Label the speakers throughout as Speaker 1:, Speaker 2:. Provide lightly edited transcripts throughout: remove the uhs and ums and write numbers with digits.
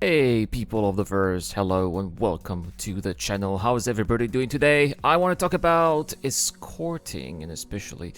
Speaker 1: Hey people of the verse, hello and welcome to the channel. How is everybody doing today? I want to talk about escorting and especially,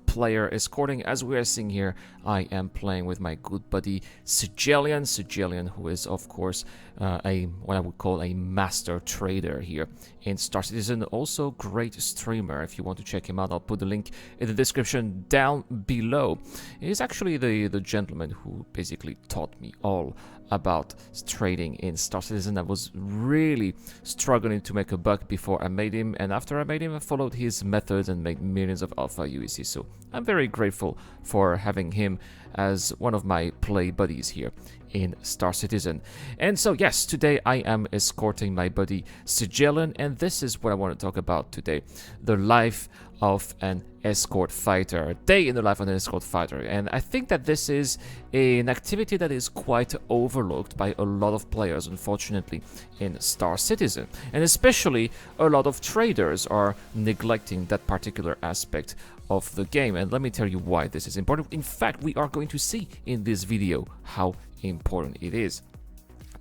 Speaker 1: player escorting. As we are seeing here, I am playing with my good buddy Sigelian, who is of course what I would call a master trader here in Star Citizen. Also great streamer. If you want to check him out, I'll put the link in the description down below. He's actually the gentleman who basically taught me all about trading in Star Citizen. I was really struggling to make a buck before I made him, and after I made him, I followed his methods and made millions of Alpha UEC. So I'm very grateful for having him as one of my play buddies here in Star Citizen. And so yes, today I am escorting my buddy Sigelian, and this is what I want to talk about today: the life of an escort fighter, a day in the life of an escort fighter. And I think that this is an activity that is quite overlooked by a lot of players, unfortunately, in Star Citizen, and especially a lot of traders are neglecting that particular aspect of the game. And let me tell you why this is important. In fact, we are going to see in this video how important it is.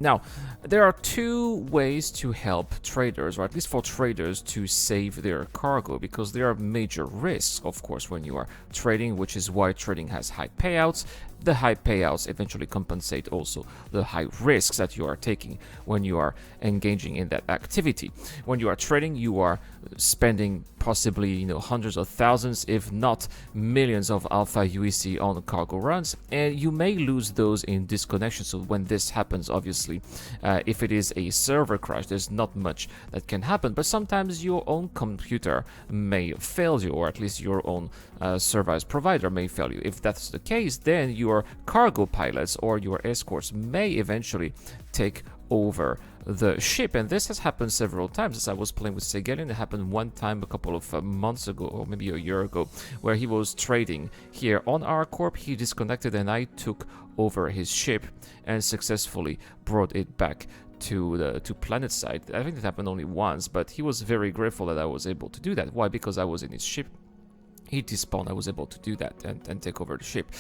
Speaker 1: Now, there are two ways to help traders, or at least for traders to save their cargo, because there are major risks, of course, when you are trading, which is why trading has high payouts. The high payouts eventually compensate also the high risks that you are taking when you are engaging in that activity. When you are trading, you are spending possibly hundreds of thousands, if not millions of Alpha UEC on cargo runs, and you may lose those in disconnection. So when this happens, obviously, if it is a server crash, there's not much that can happen, but sometimes your own computer may fail you, or at least your own service provider may fail you. If that's the case, then your cargo pilots or your escorts may eventually take over the ship. And this has happened several times. As I was playing with Sigelian, it happened one time a couple of months ago, or maybe a year ago, where he was trading here on our corp. He disconnected and I took over his ship and successfully brought it back to planet side. I think it happened only once, but he was very grateful that I was able to do that. Why? Because I was in his ship. He despawned, I was able to do that and take over the ship.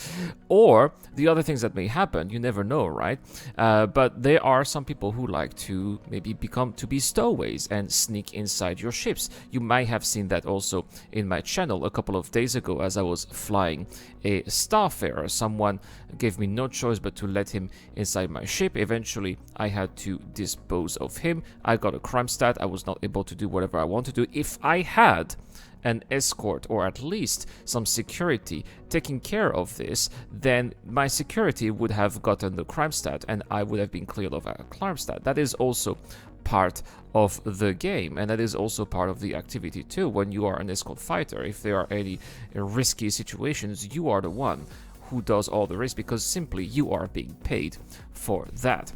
Speaker 1: Or the other things that may happen, you never know, right? But there are some people who like to maybe be stowaways and sneak inside your ships. You might have seen that also in my channel a couple of days ago as I was flying a Starfarer. Someone gave me no choice but to let him inside my ship. Eventually, I had to dispose of him. I got a crime stat. I was not able to do whatever I wanted to do. If I had an escort or at least some security taking care of this, then my security would have gotten the crime stat and I would have been cleared of a crime stat. That is also part of the game, and that is also part of the activity too. When you are an escort fighter, if there are any risky situations, you are the one who does all the risk, because simply you are being paid for that.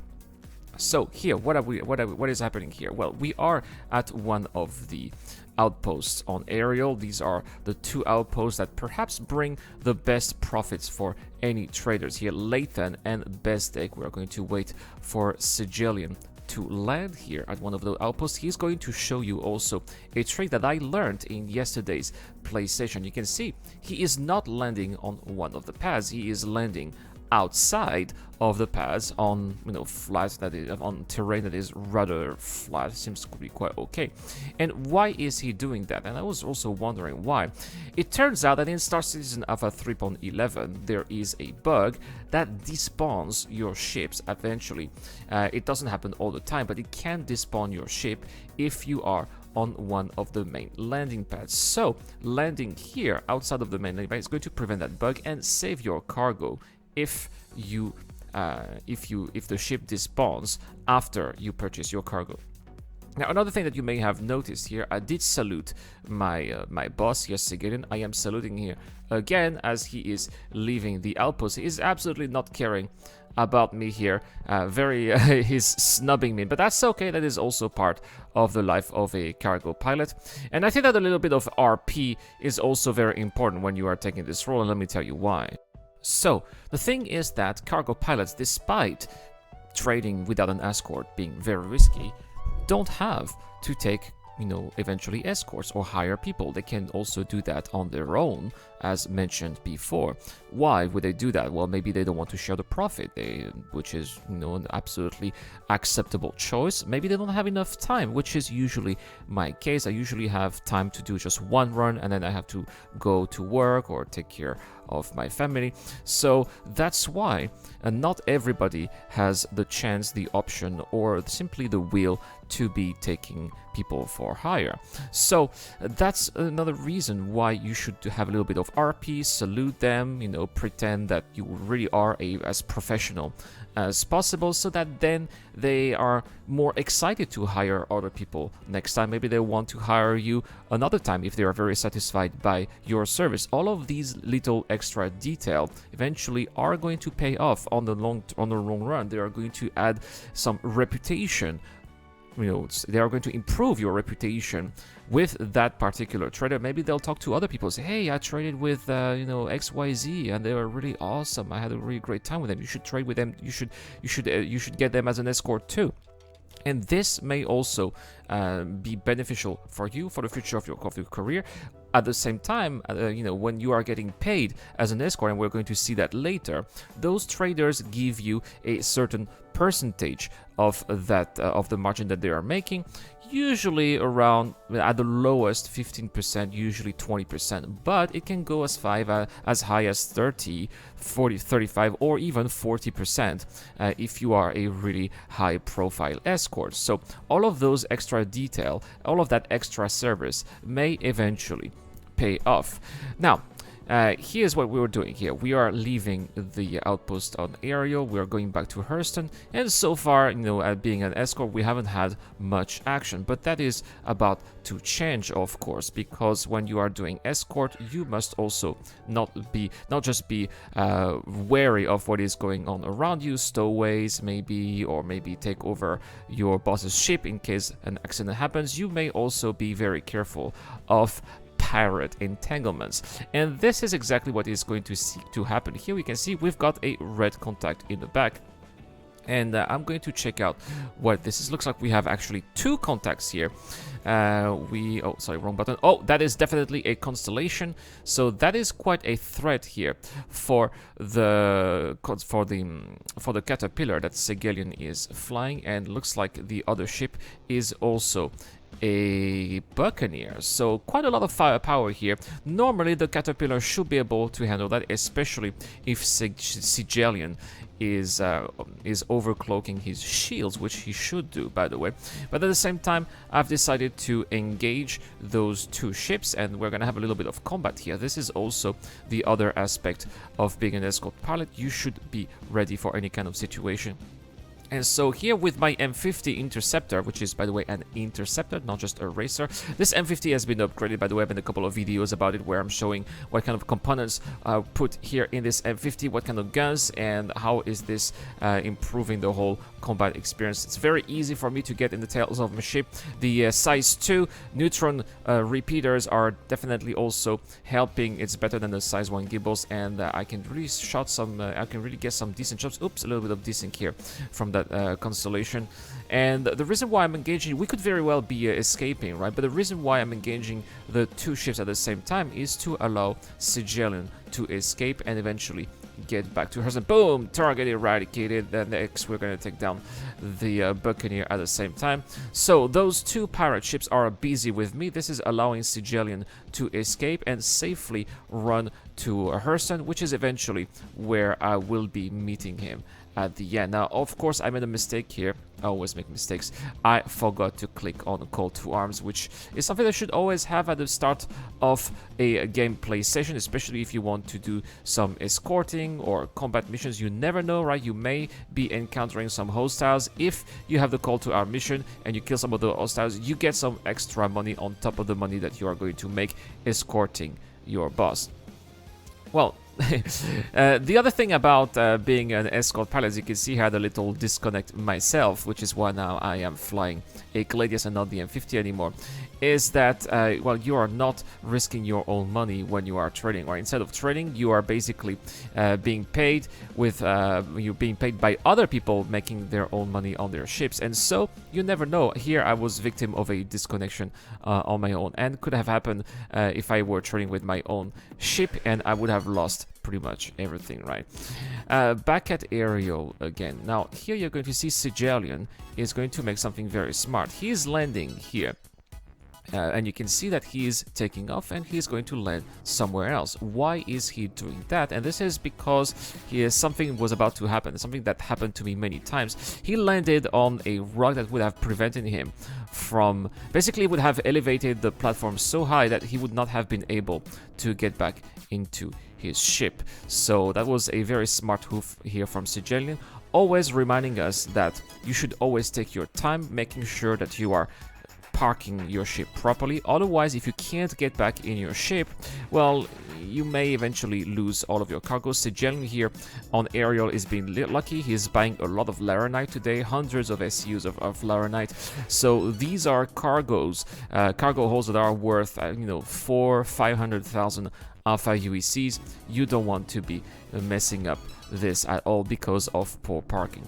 Speaker 1: So here, what is happening here? Well, we are at one of the outposts on Ariel. These are the two outposts that perhaps bring the best profits for any traders here. Lathan and Bezdek. We're going to wait for Sigelian to land here at one of the outposts. He's going to show you also a trick that I learned in yesterday's play session. You can see he is not landing on one of the pads. He is landing outside of the pads on flat, that is on terrain that is rather flat. Seems to be quite okay. And why is he doing that? And I was also wondering why. It turns out that in Star Citizen Alpha 3.11 there is a bug that despawns your ships eventually. It doesn't happen all the time, but it can despawn your ship if you are on one of the main landing pads. So landing here outside of the main landing pad is going to prevent that bug and save your cargo if the ship despawns after you purchase your cargo. Now, another thing that you may have noticed here, I did salute my boss, yes, Sigelian. I am saluting here again as he is leaving the outpost. He is absolutely not caring about me here. He's snubbing me, but that's okay. That is also part of the life of a cargo pilot. And I think that a little bit of RP is also very important when you are taking this role, and let me tell you why. So, the thing is that cargo pilots, despite trading without an escort being very risky, don't have to take eventually escorts or hire people. They can also do that on their own, as mentioned before. Why would they do that? Well, maybe they don't want to share the profit, which is an absolutely acceptable choice. Maybe they don't have enough time, which is usually my case. I usually have time to do just one run, and then I have to go to work or take care of my family. So that's why not everybody has the chance, the option, or simply the will to be taking people for hire. So that's another reason why you should have a little bit of RP, salute them, pretend that you really are as professional as possible, so that then they are more excited to hire other people next time. Maybe they want to hire you another time if they are very satisfied by your service. All of these little extra detail eventually are going to pay off on the long run. They are going to add some reputation. They are going to improve your reputation with that particular trader. Maybe they'll talk to other people, say, hey, I traded with XYZ and they were really awesome. I had a really great time with them. You should trade with them. You should get them as an escort too. And this may also be beneficial for you for the future of your career. At the same time, when you are getting paid as an escort, and we're going to see that later, those traders give you a certain percentage of that of the margin that they are making, usually around, at the lowest, 15%, usually 20%, but it can go as high as 30, 40, 35, or even 40% if you are a really high profile escort. So all of those extra detail, all of that extra service may eventually pay off. Now, here's what we were doing here. We are leaving the outpost on Ariel. We are going back to Hurston, and so far, being an escort, we haven't had much action, but that is about to change, of course, because when you are doing escort, you must also not just be wary of what is going on around you, stowaways maybe, or maybe take over your boss's ship in case an accident happens. You may also be very careful of pirate entanglements, and this is exactly what is going to happen. Here we can see we've got a red contact in the back, and I'm going to check out what this is. Looks like we have actually two contacts here. Sorry, wrong button. Oh, that is definitely a constellation, so that is quite a threat here for the caterpillar that Segelian is flying, and looks like the other ship is also a buccaneer, so quite a lot of firepower here. Normally the caterpillar should be able to handle that, especially if Sigelian is overcloaking his shields, which he should do, by the way. But at the same time, I've decided to engage those two ships, and we're gonna have a little bit of combat here. This is also the other aspect of being an escort pilot. You should be ready for any kind of situation. And so here with my M50 Interceptor, which is, by the way, an interceptor, not just a racer. This M50 has been upgraded, by the way. I've been a couple of videos about it where I'm showing what kind of components are put here in this M50, what kind of guns, and how is this improving the whole combat experience. It's very easy for me to get in the tails of my ship. The size 2 neutron repeaters are definitely also helping. It's better than the size 1 gimbals, and I can really get some decent shots. Oops, a little bit of desync here from that constellation. And the reason why I'm engaging, we could very well be escaping, right? But the reason why I'm engaging the two ships at the same time is to allow Sigelian to escape and eventually get back to her. And boom, target eradicated. Then next we're going to take down the buccaneer at the same time. So those two pirate ships are busy with me. This is allowing Sigelian to escape and safely run to Hurston, which is eventually where I will be meeting him at the end. Now, of course, I made a mistake here. I always make mistakes. I forgot to click on call to arms, which is something I should always have at the start of a gameplay session, especially if you want to do some escorting or combat missions. You never know, right? You may be encountering some hostiles. If you have the call to arms mission and you kill some of the hostiles, you get some extra money on top of the money that you are going to make escorting your boss. Well, The other thing about being an escort pilot, as you can see, I had a little disconnect myself, which is why now I am flying a Gladius and not the M50 anymore, is that, well, you are not risking your own money when you are trading, or instead of trading, you are basically being paid with, you're being paid by other people making their own money on their ships, and so you never know. Here I was victim of a disconnection on my own, and could have happened if I were trading with my own ship, and I would have lost pretty much everything, right? Back at Ariel again. Now, here you're going to see Sigelian is going to make something very smart. He's landing here. And you can see that he's taking off and he's going to land somewhere else. Why is he doing that? And this is because something was about to happen, something that happened to me many times. He landed on a rock that would have prevented him from, basically would have elevated the platform so high that he would not have been able to get back into his ship. So that was a very smart move here from Sigelian, always reminding us that you should always take your time, making sure that you are parking your ship properly. Otherwise, if you can't get back in your ship, well, you may eventually lose all of your cargo. Sigelian here on Ariel is being lucky. He's buying a lot of Laranite today, hundreds of SUs of Laranite. So these are cargo holes that are worth, you know, 400,000-500,000 Alpha UECs. You don't want to be messing up this at all because of poor parking.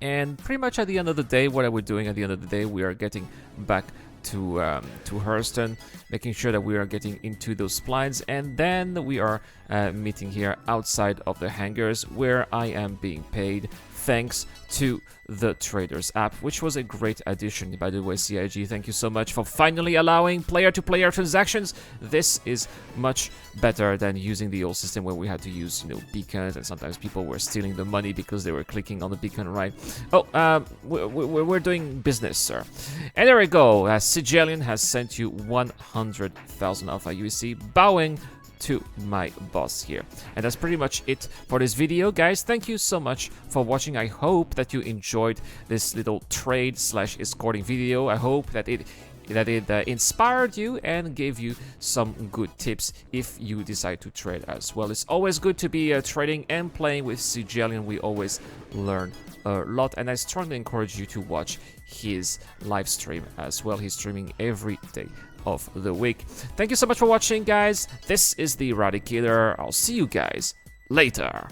Speaker 1: And pretty much at the end of the day, what are we doing at the end of the day? We are getting back to Hurston, making sure that we are getting into those splines, and then we are meeting here outside of the hangars where I am being paid thanks to the Traders app, which was a great addition. By the way, CIG, thank you so much for finally allowing player-to-player transactions. This is much better than using the old system where we had to use, you know, beacons, and sometimes people were stealing the money because they were clicking on the beacon, right? Oh, we're doing business, sir. And there we go. Sigelian has sent you 100,000 Alpha UEC, bowing to my boss here. And that's pretty much it for this video, guys. Thank you so much for watching. I hope that you enjoyed this little trade / escorting video. I hope that it inspired you and gave you some good tips if you decide to trade as well. It's always good to be trading and playing with Sigelian. We always learn a lot, and I strongly encourage you to watch his live stream as well. He's streaming every day of the week. Thank you so much for watching, guys. This is the Eradicator. I'll see you guys later.